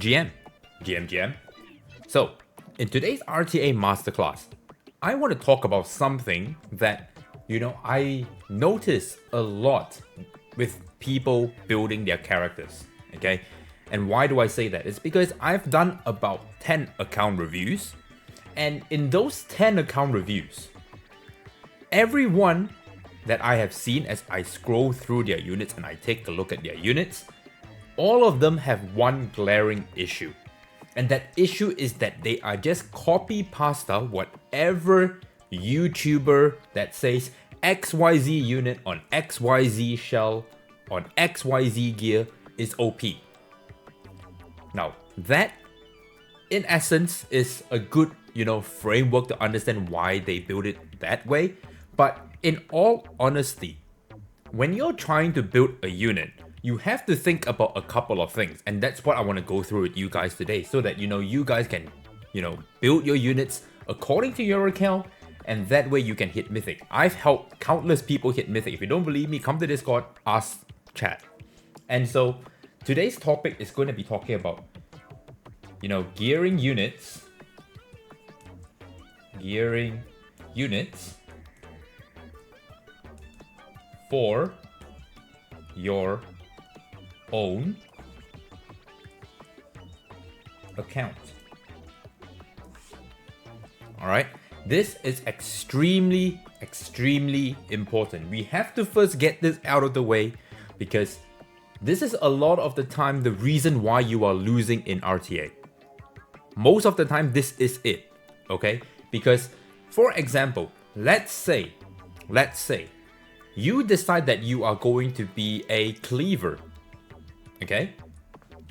GM. So, in today's RTA Masterclass, I want to talk about something that, I notice a lot with people building their characters, okay? And why do I say that? It's because I've done about 10 account reviews, and in those 10 account reviews, every one that I have seen as I scroll through their units and I take a look at their units, all of them have one glaring issue. And that issue is that they are just copy pasta whatever YouTuber that says XYZ unit on XYZ shell on XYZ gear is OP. Now, that in essence is a good, framework to understand why they build it that way. But in all honesty, when you're trying to build a unit, you have to think about a couple of things, and that's what I want to go through with you guys today, so that you guys can, build your units according to your account, and that way you can hit Mythic. I've helped countless people hit Mythic. If you don't believe me, come to Discord, ask chat. And so today's topic is going to be talking about, gearing units for your own account. Alright, this is extremely important. We have to first get this out of the way because this is a lot of the time the reason why you are losing in RTA. Most of the time this is it, okay? Because for example, let's say you decide that you are going to be a cleaver. Okay,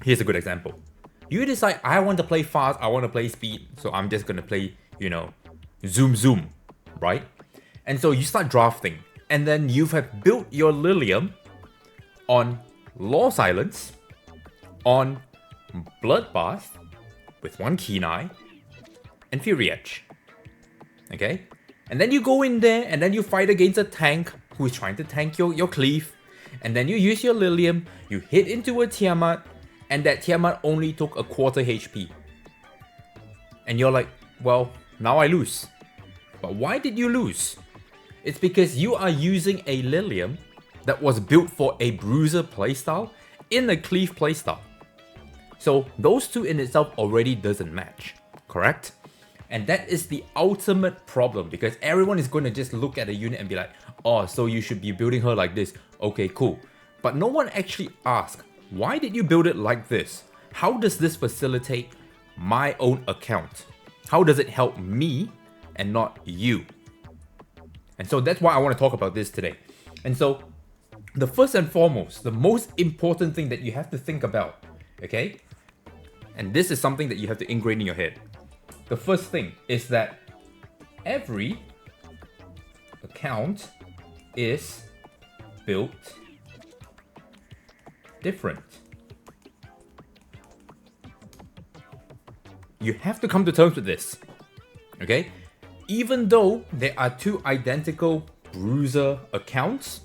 here's a good example. You decide I want to play fast, I want to play speed, so I'm just gonna play, zoom, right? And so you start drafting, and then you have built your Lilium on Law Silence, on Bloodbath with one Keen Eye, and Fury Edge. Okay, and then you go in there, and then you fight against a tank who is trying to tank your cleave. And then you use your Lilium, you hit into a Tiamat, and that Tiamat only took a quarter HP. And you're like, well, now I lose. But why did you lose? It's because you are using a Lilium that was built for a bruiser playstyle in a cleave playstyle. So those two in itself already doesn't match, correct? And that is the ultimate problem because everyone is going to just look at a unit and be like, oh, so you should be building her like this. Okay, cool. But no one actually asked, why did you build it like this? How does this facilitate my own account? How does it help me and not you? And so that's why I want to talk about this today. And so the first and foremost, the most important thing that you have to think about, okay? And this is something that you have to ingrain in your head. The first thing is that every account is built different. You have to come to terms with this, okay? Even though there are two identical bruiser accounts,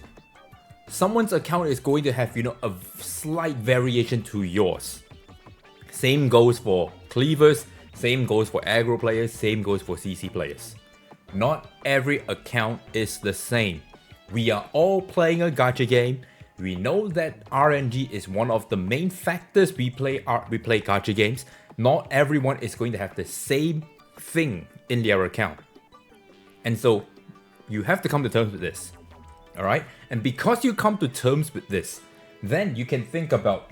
someone's account is going to have, a slight variation to yours. Same goes for cleavers, same goes for aggro players, same goes for CC players. Not every account is the same. We are all playing a gacha game. We know that RNG is one of the main factors we play gacha games. Not everyone is going to have the same thing in their account. And so you have to come to terms with this. Alright? And because you come to terms with this, then you can think about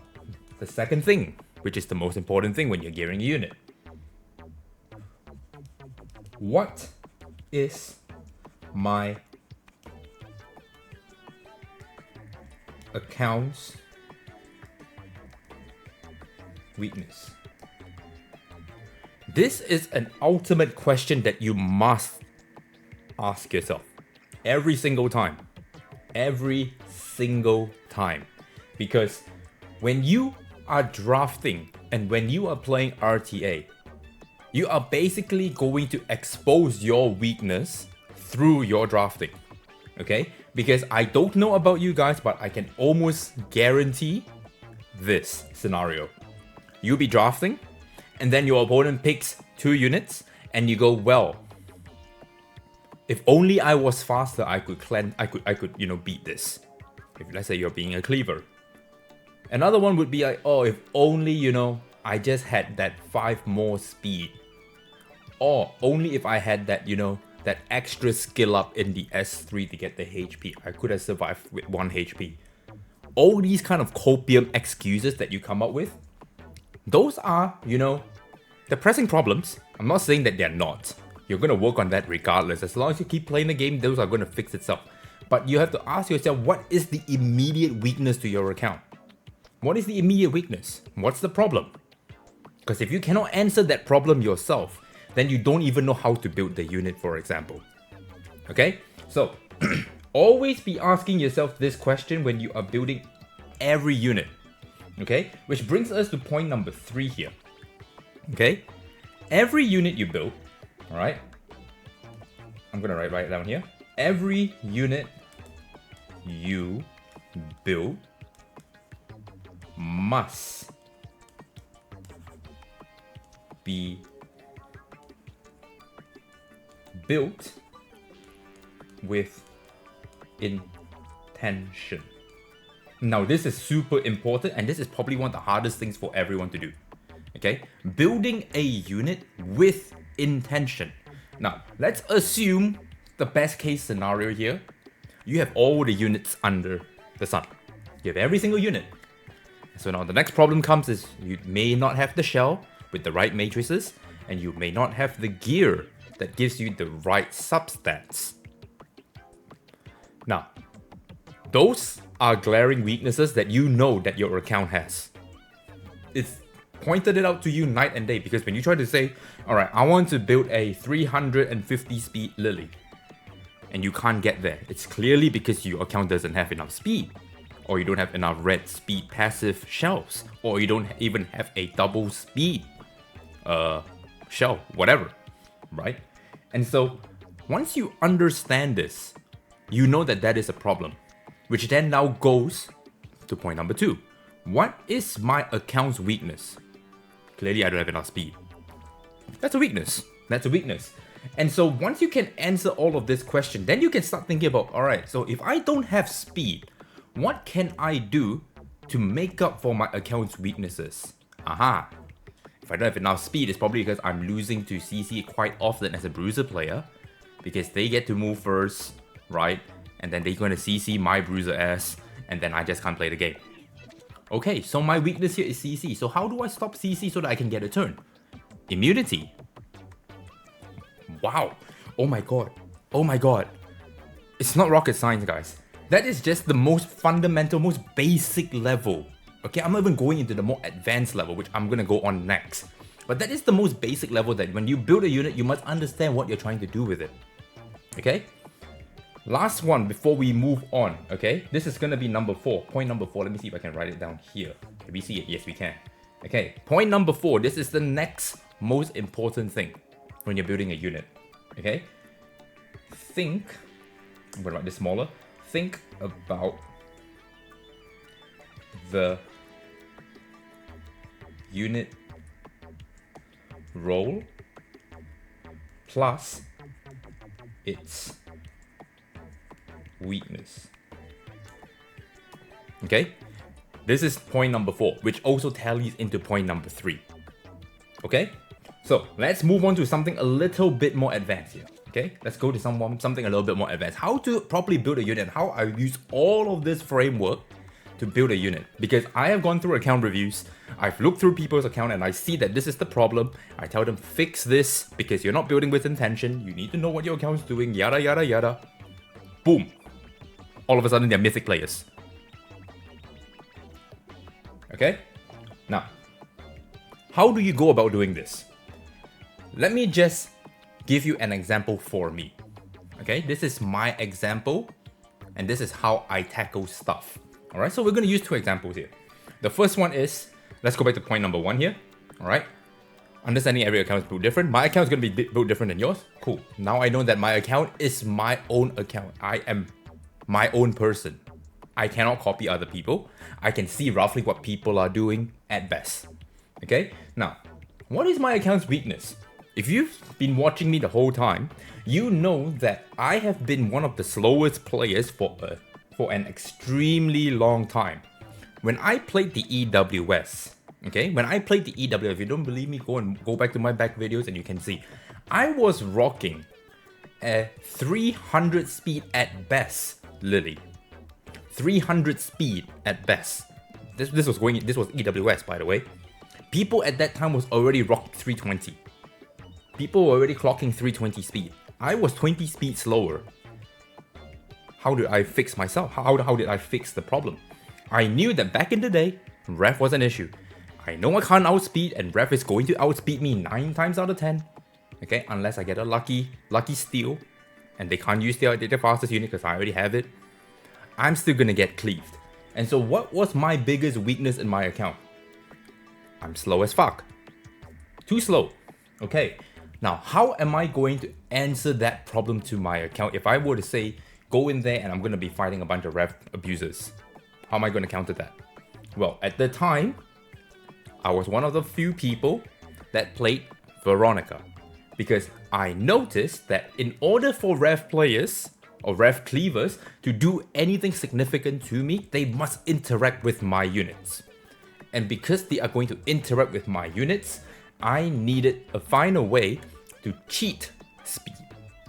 the second thing, which is the most important thing when you're gearing a unit. What is my account's weakness? This is an ultimate question that you must ask yourself every single time. Every single time. Because when you are drafting and when you are playing RTA, you are basically going to expose your weakness through your drafting. Okay? Because I don't know about you guys, but I can almost guarantee this scenario. you'll be drafting, and then your opponent picks 2 units, and you go, well, if only I was faster, I could beat this. If let's say you're being a cleaver. Another one would be like, oh, if only, I just had that 5 more speed. Or only if I had that, that extra skill up in the S3 to get the HP, I could have survived with 1 HP. All these kind of copium excuses that you come up with, those are, the pressing problems. I'm not saying that they're not. You're going to work on that regardless. As long as you keep playing the game, those are going to fix itself. But you have to ask yourself, what is the immediate weakness to your account? What is the immediate weakness? What's the problem? Because if you cannot answer that problem yourself, then you don't even know how to build the unit, for example. Okay? So, always be asking yourself this question when you are building every unit. Okay? Which brings us to point number 3 here. Okay? Every unit you build, alright? I'm gonna write it down here. Every unit you build must be built with intention. Now, this is super important, and this is probably one of the hardest things for everyone to do. Okay? Building a unit with intention. Now, let's assume the best case scenario here. You have all the units under the sun. You have every single unit. So now the next problem comes is you may not have the shell with the right matrices, and you may not have the gear that gives you the right substats. Now, those are glaring weaknesses that you know that your account has. It's pointed it out to you night and day, because when you try to say, alright, I want to build a 350 speed Lily, and you can't get there, it's clearly because your account doesn't have enough speed, or you don't have enough red speed passive shells, or you don't even have a double speed shell, whatever, right? And so once you understand this, you know that that is a problem, which then now goes to point number 2. What is my account's weakness? Clearly I don't have enough speed. That's a weakness. That's a weakness. And so once you can answer all of this question, then you can start thinking about, alright, so if I don't have speed, what can I do to make up for my account's weaknesses? Aha! If I don't have enough speed, it's probably because I'm losing to CC quite often as a bruiser player, because they get to move first, right? And then they're going to CC my bruiser ass, and then I just can't play the game. Okay, so my weakness here is CC. So how do I stop CC so that I can get a turn? Immunity. Wow. Oh my god. Oh my god. It's not rocket science, guys. That is just the most fundamental, most basic level. Okay, I'm not even going into the more advanced level, which I'm going to go on next. But that is the most basic level that when you build a unit, you must understand what you're trying to do with it. Okay? Last one before we move on, okay? This is going to be number 4. Point number 4. Let me see if I can write it down here. Can we see it? Yes, we can. Okay, point number 4. This is the next most important thing when you're building a unit. Okay? I'm going to write this smaller. Think about the unit role plus its weakness. Okay? This is point number 4, which also tallies into point number 3. Okay? So let's move on to something a little bit more advanced here. Okay? Let's go to something a little bit more advanced. How to properly build a unit, how I use all of this framework to build a unit. Because I have gone through account reviews, I've looked through people's account and I see that this is the problem. I tell them, fix this because you're not building with intention. You need to know what your account's doing, yada yada yada. Boom. All of a sudden they're mythic players. Okay? Now, how do you go about doing this? Let me just give you an example for me. Okay? This is my example and this is how I tackle stuff. Alright, so we're going to use 2 examples here. The first one is, let's go back to point number 1 here. Alright, understanding every account is built different. My account is going to be built different than yours. Cool. Now I know that my account is my own account. I am my own person. I cannot copy other people. I can see roughly what people are doing at best. Okay, now, what is my account's weakness? If you've been watching me the whole time, you know that I have been one of the slowest players for an extremely long time. When I played the EWS, okay, if you don't believe me, go back to my back videos and you can see, I was rocking a 300 speed at best, Lily. 300 speed at best. This was EWS, by the way. People at that time was already rocking 320. People were already clocking 320 speed. I was 20 speed slower. How did I fix myself? How did I fix the problem? I knew that back in the day, ref was an issue. I know I can't outspeed, and ref is going to outspeed me 9 times out of 10. Okay, unless I get a lucky steal, and they can't use their fastest unit because I already have it. I'm still gonna get cleaved. And so what was my biggest weakness in my account? I'm slow as fuck. Too slow. Okay, now how am I going to answer that problem to my account if I were to say, go in there and I'm gonna be fighting a bunch of ref abusers? How am I gonna counter that? Well, at the time, I was one of the few people that played Veronica, because I noticed that in order for ref players or ref cleavers to do anything significant to me, they must interact with my units. And because they are going to interact with my units, I needed to find a way to cheat speed,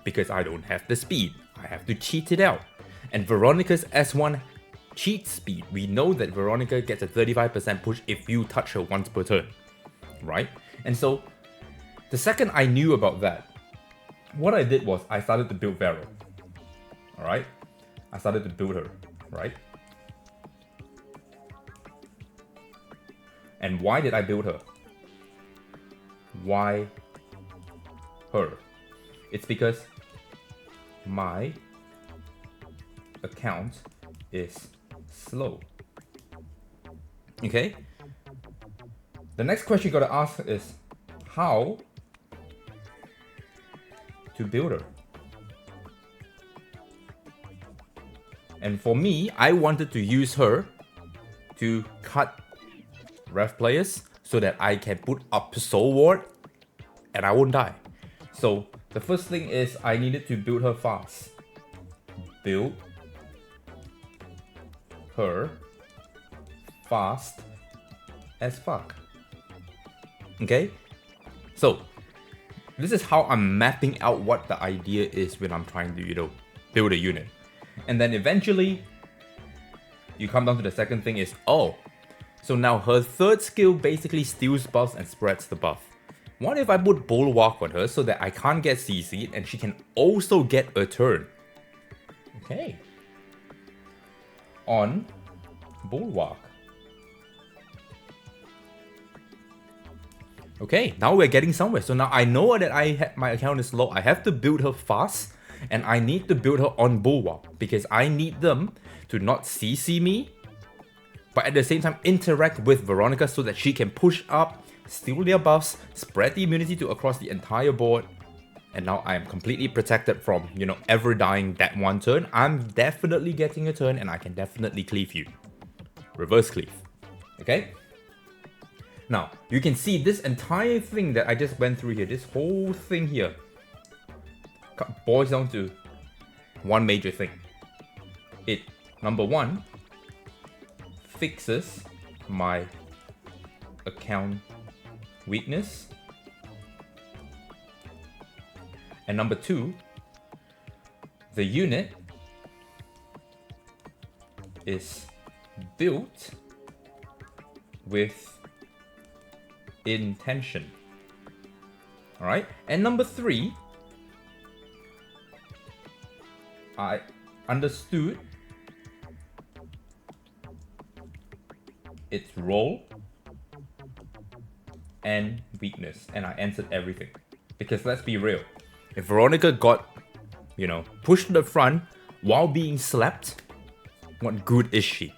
because I don't have the speed. I have to cheat it out. And Veronica's S1 cheat speed, we know that Veronica gets a 35% push if you touch her once per turn, right? And so the second I knew about that, what I did was I started to build Vero. Alright? I started to build her, right? And why did I build her? Why her? It's because my account is slow. Okay? The next question you gotta ask is how to build her. And for me, I wanted to use her to cut ref players so that I can put up Soul Ward and I won't die. So the first thing is I needed to build her fast. Build her fast as fuck. Okay? So this is how I'm mapping out what the idea is when I'm trying to, build a unit. And then eventually, you come down to the second thing is, so now her third skill basically steals buffs and spreads the buff. What if I put Bulwark on her so that I can't get CC'd and she can also get a turn? Okay. On Bulwark. Okay, now we're getting somewhere. So now I know that my account is low. I have to build her fast, and I need to build her on Bulwark because I need them to not CC me, but at the same time interact with Veronica so that she can push up, steal their buffs, spread the immunity to across the entire board. And now I am completely protected from, ever dying that one turn. I'm definitely getting a turn and I can definitely cleave you. Reverse cleave. Okay? Now, you can see this entire thing that I just went through here, this whole thing here, boils down to one major thing. It, number one, fixes my account weakness. And number two, the unit is built with intention. Alright? And number three, I understood its role and weakness, and I answered everything. Because let's be real, if Veronica got, pushed to the front while being slapped, what good is she?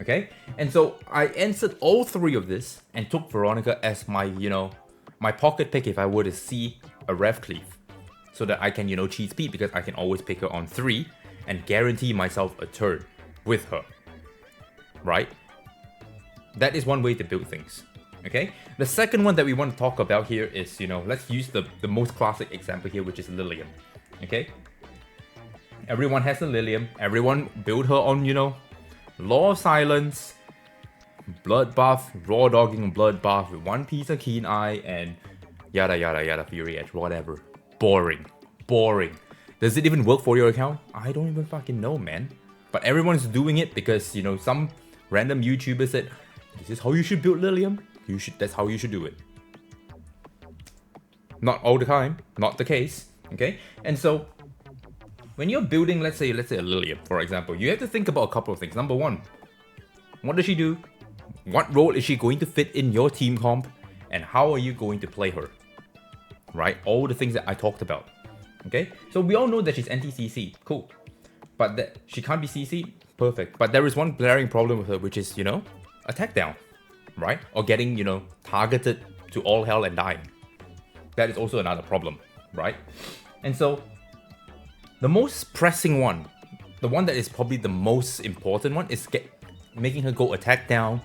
Okay? And so I answered all three of this and took Veronica as my, my pocket pick if I were to see a ref cleave. So that I can, cheat speed because I can always pick her on 3 and guarantee myself a turn with her. Right? that is one way to build things. Okay, the second one that we want to talk about here is, let's use the most classic example here, which is Lilium. Okay, everyone has a Lilium, everyone build her on, Law of Silence, Bloodbath, Raw Dogging Bloodbath with one piece of Keen Eye, and yada yada yada, Fury Edge, whatever. Boring. Does it even work for your account? I don't even fucking know, man. But everyone's doing it because, some random YouTuber said, this is how you should build Lilium. That's how you should do it. Not all the time, not the case, okay? And so, when you're building, let's say a Lilium, for example, you have to think about a couple of things. Number one, what does she do? What role is she going to fit in your team comp? And how are you going to play her? Right? All the things that I talked about. Okay? So we all know that she's anti-CC. Cool. But that she can't be CC? Perfect. But there is one glaring problem with her, which is, attack down. Right? Or getting, targeted to all hell and dying. That is also another problem. Right? And so, the most pressing one, the one that is probably the most important one, is making her go attack down,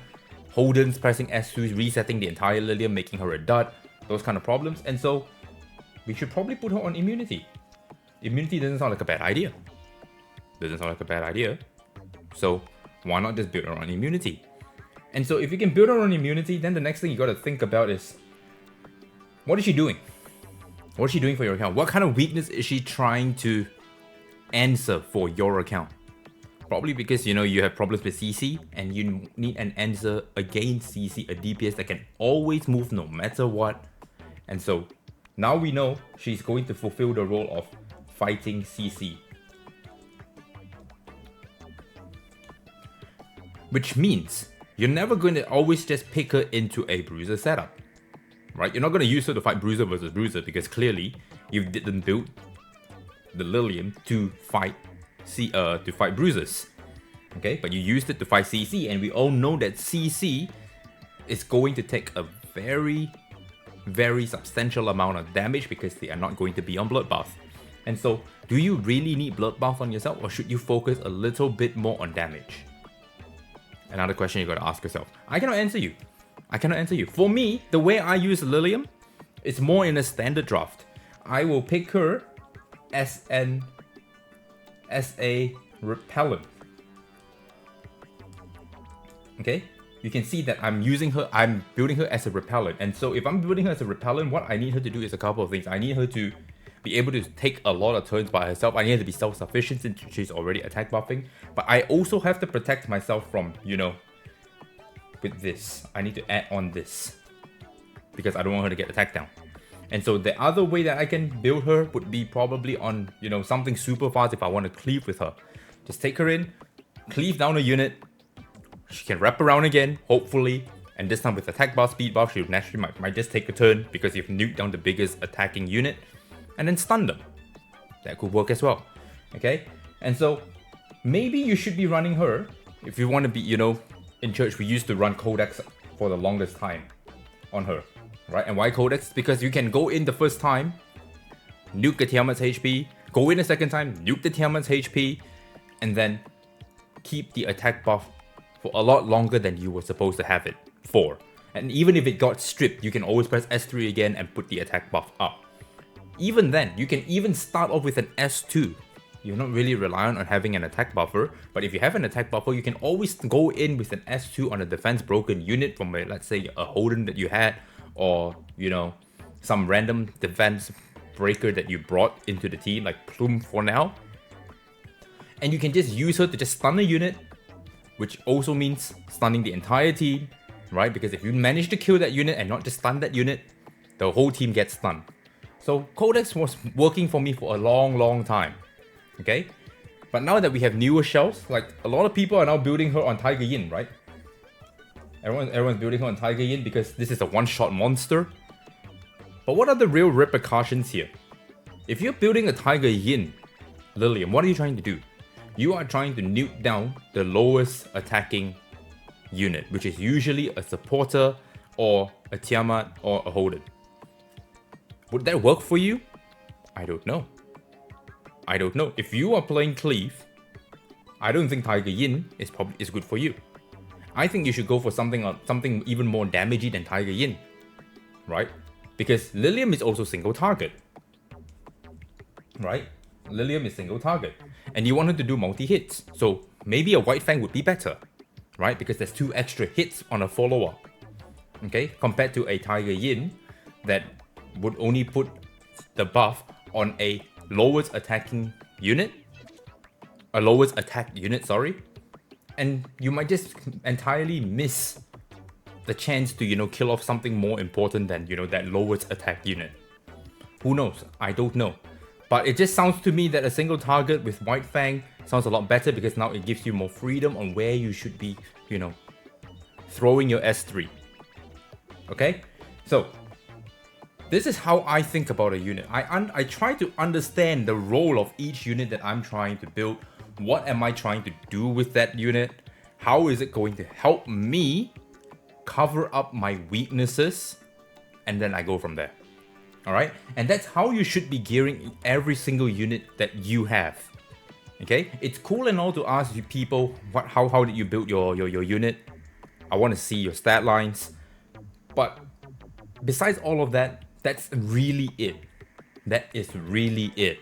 Holden's pressing S2, resetting the entire Lilium, making her a dud, those kind of problems. And so, we should probably put her on immunity. Immunity doesn't sound like a bad idea. So, why not just build her on immunity? And so, if you can build her on immunity, then the next thing you gotta think about is, what is she doing? What is she doing for your account? What kind of weakness is she trying to answer for your account? Probably because, you have problems with CC and you need an answer against CC, a DPS that can always move no matter what. And so, now we know she's going to fulfill the role of fighting CC. Which means, you're never going to always just pick her into a bruiser setup. Right? You're not going to use her to fight bruiser versus bruiser because clearly, you didn't build the Lilium to fight bruisers. Okay, but you used it to fight CC, and we all know that CC is going to take a very, very substantial amount of damage because they are not going to be on Bloodbath. And so, do you really need Bloodbath on yourself, or should you focus a little bit more on damage? Another question you gotta ask yourself. I cannot answer you. For me, the way I use Lilium is more in a standard draft. I will pick her as a repellent. Okay? You can see that I'm building her as a repellent. And so if I'm building her as a repellent, what I need her to do is a couple of things. I need her to be able to take a lot of turns by herself. I need her to be self-sufficient since she's already attack buffing. But I also have to protect myself from, with this. I need to add on this. Because I don't want her to get attacked down. And so the other way that I can build her would be probably on, something super fast if I want to cleave with her. Just take her in, cleave down a unit. She can wrap around again, hopefully. And this time with attack buff, speed buff, she naturally might just take a turn because you've nuked down the biggest attacking unit. And then stun them. That could work as well. Okay? And so, maybe you should be running her. If you want to be, in church we used to run Codex for the longest time on her. Right? And why Codex? Because you can go in the first time, nuke the Tiamat's HP, go in the second time, nuke the Tiamat's HP, and then keep the attack buff for a lot longer than you were supposed to have it for. And even if it got stripped, you can always press S3 again and put the attack buff up. Even then, you can even start off with an S2. You're not really reliant on having an attack buffer, but if you have an attack buffer, you can always go in with an S2 on a defense broken unit from, let's say, a Holden that you had, or, some random defense breaker that you brought into the team, like Plume for now. And you can just use her to just stun a unit, which also means stunning the entire team, right? Because if you manage to kill that unit and not just stun that unit, the whole team gets stunned. So Codex was working for me for a long time, okay? But now that we have newer shells, like a lot of people are now building her on Tiger Yin, right? Everyone's building her on Tiger Yin because this is a one-shot monster. But what are the real repercussions here? If you're building a Tiger Yin Lilium, what are you trying to do? You are trying to nuke down the lowest attacking unit, which is usually a supporter or a Tiamat or a Holden. Would that work for you? I don't know. If you are playing Cleave, I don't think Tiger Yin is good for you. I think you should go for something even more damagey than Tiger Yin, right? Because Lilium is also single target, right? Lilium is single target, and you wanted to do multi-hits, so maybe a White Fang would be better, right? Because there's 2 extra hits on a follower, okay? Compared to a Tiger Yin that would only put the buff on a lowest attack unit, sorry, and you might just entirely miss the chance to, kill off something more important than, that lowest attack unit. Who knows? I don't know. But it just sounds to me that a single target with White Fang sounds a lot better, because now it gives you more freedom on where you should be, throwing your S3. Okay? So, this is how I think about a unit. I try to understand the role of each unit that I'm trying to build. What am I trying to do with that unit? How is it going to help me cover up my weaknesses? And then I go from there. Alright? And that's how you should be gearing every single unit that you have. Okay? It's cool and all to ask you people, how did you build your unit? I want to see your stat lines. But besides all of that, that's really it. That is really it.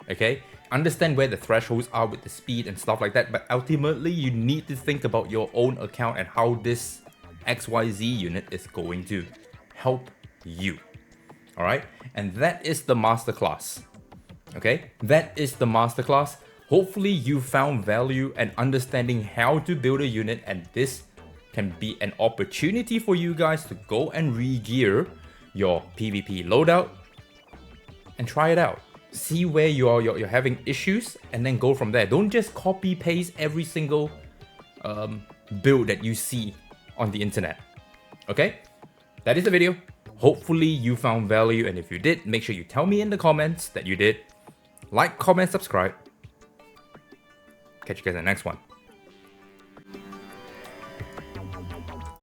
Okay? Understand where the thresholds are with the speed and stuff like that, but ultimately you need to think about your own account and how this XYZ unit is going to help you. Alright? And that is the masterclass. Okay? That is the masterclass. Hopefully you found value and understanding how to build a unit, and this can be an opportunity for you guys to go and re-gear your PvP loadout and try it out. See where you're having issues, and then go from there. Don't just copy paste every single build that you see on the internet. Okay? That is the video. Hopefully you found value, and if you did, make sure you tell me in the comments that you did. Like, comment, subscribe. Catch you guys in the next one.